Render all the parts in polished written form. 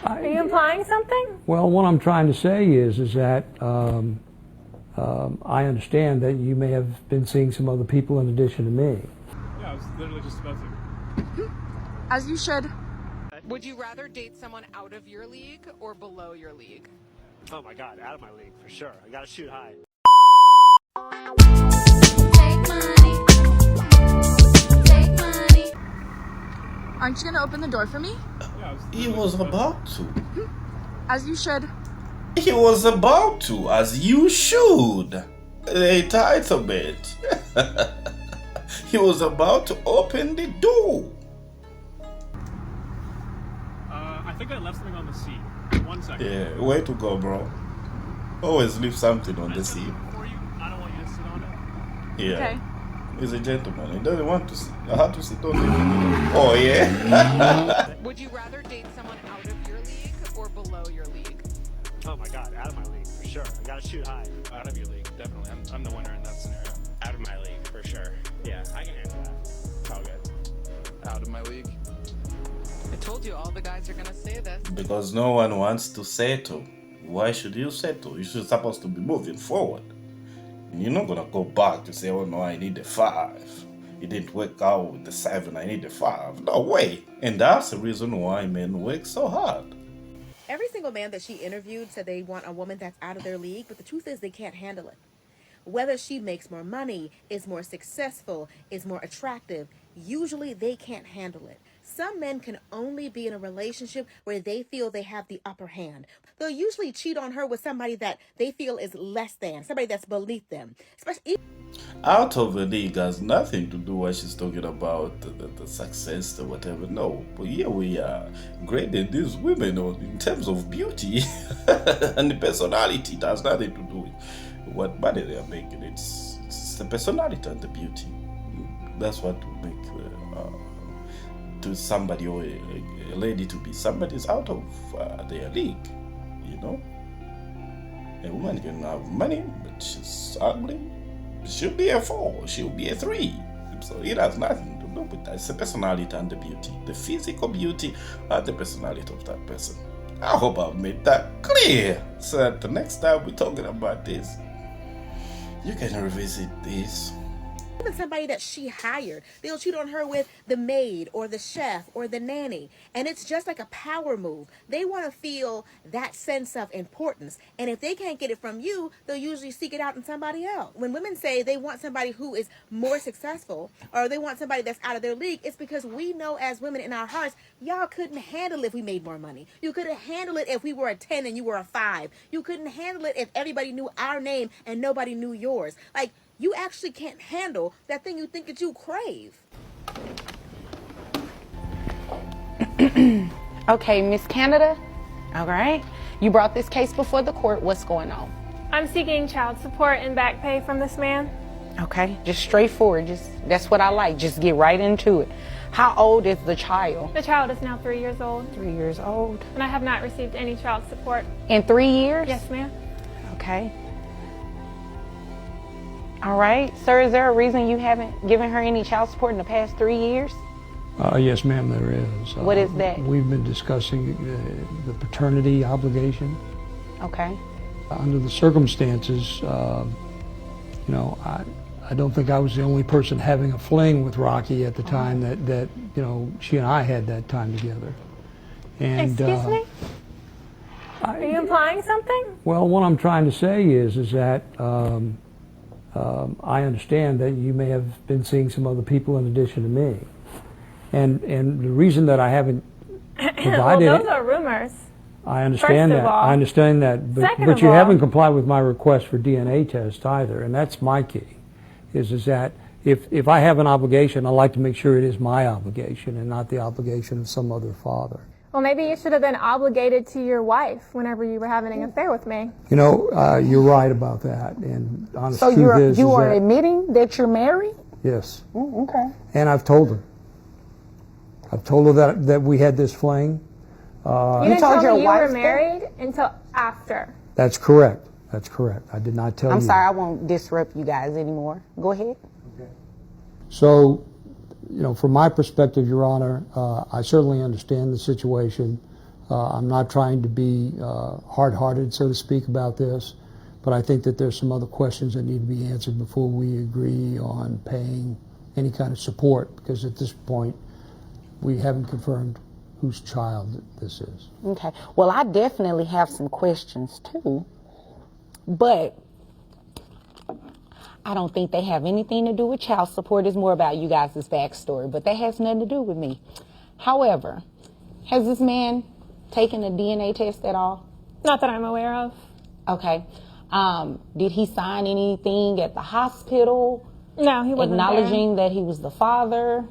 Are you implying something? Well, what I'm trying to say is that I understand that you may have been seeing some other people in addition to me. Yeah, I was literally just about to. As you should. Would you rather date someone out of your league or below your league? Oh my God, out of my league for sure. I gotta shoot high. Take money. Aren't you gonna open the door for me? Yeah, He was about to. As you should. He was about to, as you should. The entitlement. He was about to open the door. I think I left something on the seat. 1 second. Yeah, way to go, bro. Always leave something on the seat. For you, I don't want you to sit on it. Yeah. Okay. He's a gentleman. He doesn't want to sit. I have to sit on it. Oh, yeah. Would you rather date someone out of your league or below your league? Oh my God, out of my league for sure. I gotta shoot high. Out of your league, definitely. I'm the winner in that scenario. Out of my league, for sure. Yeah, I can handle that. All good. Out of my league. I told you all the guys are gonna say this. Because no one wants to settle. Why should you settle? You're supposed to be moving forward. And you're not gonna go back to say, oh no, I need a 5. It didn't work out with the 7, I need a 5. No way. And that's the reason why men work so hard. Every single man that she interviewed said they want a woman that's out of their league, but the truth is they can't handle it. Whether she makes more money, is more successful, is more attractive, usually they can't handle it. Some men can only be in a relationship where they feel they have the upper hand. They'll usually cheat on her with somebody that they feel is less than, somebody that's beneath them. Especially Out of the league has nothing to do what she's talking about, the success or whatever. No, but here we are grading these women in terms of beauty and the personality. It has nothing to do with what money they are making. It's the personality and the beauty. That's what will make to somebody or a lady to be somebody's out of their league, you know. A woman can have money, but she's ugly. She'll be a 4, she'll be a 3. So it has nothing to do with that. It's the personality and the beauty, the physical beauty and the personality of that person. I hope I've made that clear, so that the next time we're talking about this, you can revisit this. even somebody that she hired, they'll cheat on her with the maid or the chef or the nanny. And it's just like a power move. They want to feel that sense of importance. And if they can't get it from you, they'll usually seek it out in somebody else. When women say they want somebody who is more successful or they want somebody that's out of their league, it's because we know as women in our hearts, y'all couldn't handle it if we made more money. You couldn't handle it if we were a 10 and you were a 5. You couldn't handle it if everybody knew our name and nobody knew yours. Like, you actually can't handle that thing you think that you crave. Okay, Miss Canada. All right. You brought this case before the court. What's going on? I'm seeking child support and back pay from this man. Okay, just straightforward. That's what I like. Just get right into it. How old is the child? The child is now 3 years old. 3 years old. And I have not received any child support. In 3 years? Yes, ma'am. Okay. All right. Sir, is there a reason you haven't given her any child support in the past 3 years? Yes, ma'am, there is. What is that? We've been discussing the paternity obligation. Okay. Under the circumstances, you know, I don't think I was the only person having a fling with Rocky at the time that you know, she and I had that time together. And, excuse me? Are you implying something? Well, what I'm trying to say is that I understand that you may have been seeing some other people in addition to me. And the reason that I haven't provided well, those are rumors. I understand that. I understand that. But you haven't complied with my request for DNA test either, and that's my key. Is that if I have an obligation, I like to make sure it is my obligation and not the obligation of some other father. Well, maybe you should have been obligated to your wife whenever you were having an affair with me. You know, you're right about that. And honest truth is, you are admitting that you're married? Yes. Okay. And I've told her. I've told her that we had this fling. You didn't tell me you were married until after. That's correct. That's correct. I did not tell you. I'm sorry, I won't disrupt you guys anymore. Go ahead. Okay. So, you know, from my perspective, Your Honor, I certainly understand the situation. I'm not trying to be hard-hearted, so to speak, about this, but I think that there's some other questions that need to be answered before we agree on paying any kind of support, because at this point, we haven't confirmed whose child this is. Okay. Well, I definitely have some questions too, but I don't think they have anything to do with child support. It's more about you guys' backstory, but that has nothing to do with me. However, has this man taken a DNA test at all? Not that I'm aware of. Okay. Did he sign anything at the hospital? No, he wasn't acknowledging that he was the father?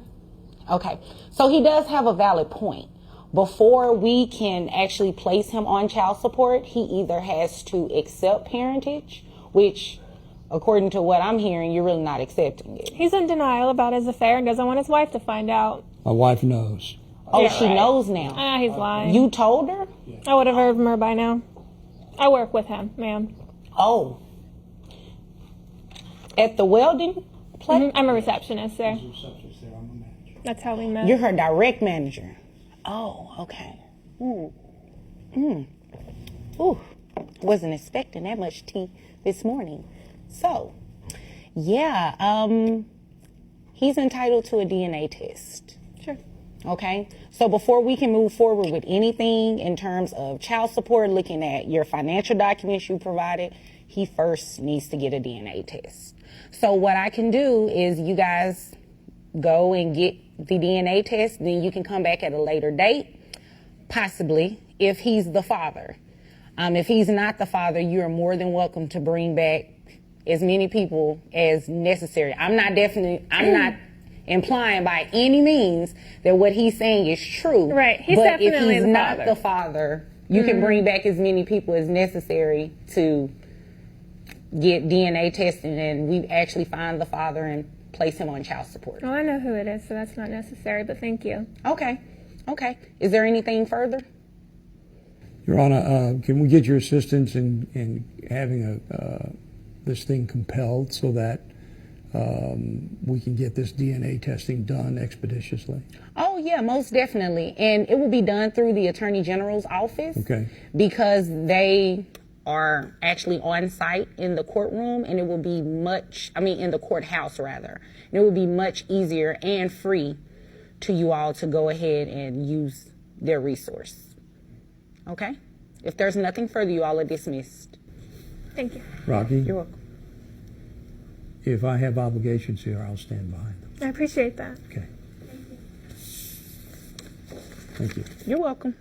Okay. So he does have a valid point. Before we can actually place him on child support, he either has to accept parentage, which, according to what I'm hearing, you're really not accepting it. He's in denial about his affair and doesn't want his wife to find out. My wife knows. Oh, Yeah, she right. knows now. He's lying. You told her? I would have heard from her by now. I work with him, ma'am. Oh. At the welding place? I'm a receptionist there. That's how we met. You're her direct manager. Oh, okay. Ooh, wasn't expecting that much tea this morning. So, yeah, he's entitled to a DNA test. Sure. Okay, so before we can move forward with anything in terms of child support, looking at your financial documents you provided, he first needs to get a DNA test. So what I can do is you guys go and get the DNA test, then you can come back at a later date, possibly, if he's the father. If he's not the father, you are more than welcome to bring back as many people as necessary. I'm not implying by any means that what he's saying is true. Right, he's but definitely if he's the not father. the father, you can bring back as many people as necessary to get DNA testing, and we actually find the father and place him on child support. Well, I know who it is, so that's not necessary, but thank you. Okay. Is there anything further? Your Honor, can we get your assistance in having this thing compelled so that we can get this DNA testing done expeditiously? Oh, yeah, most definitely. And it will be done through the Attorney General's office. Okay. Because they are actually on site in the courtroom, and it will be in the courthouse rather. And it will be much easier and free to you all to go ahead and use their resource. Okay? If there's nothing further, you all are dismissed. Thank you. Rocky? You're welcome. If I have obligations here, I'll stand behind them. I appreciate that. Okay. Thank you. You're welcome.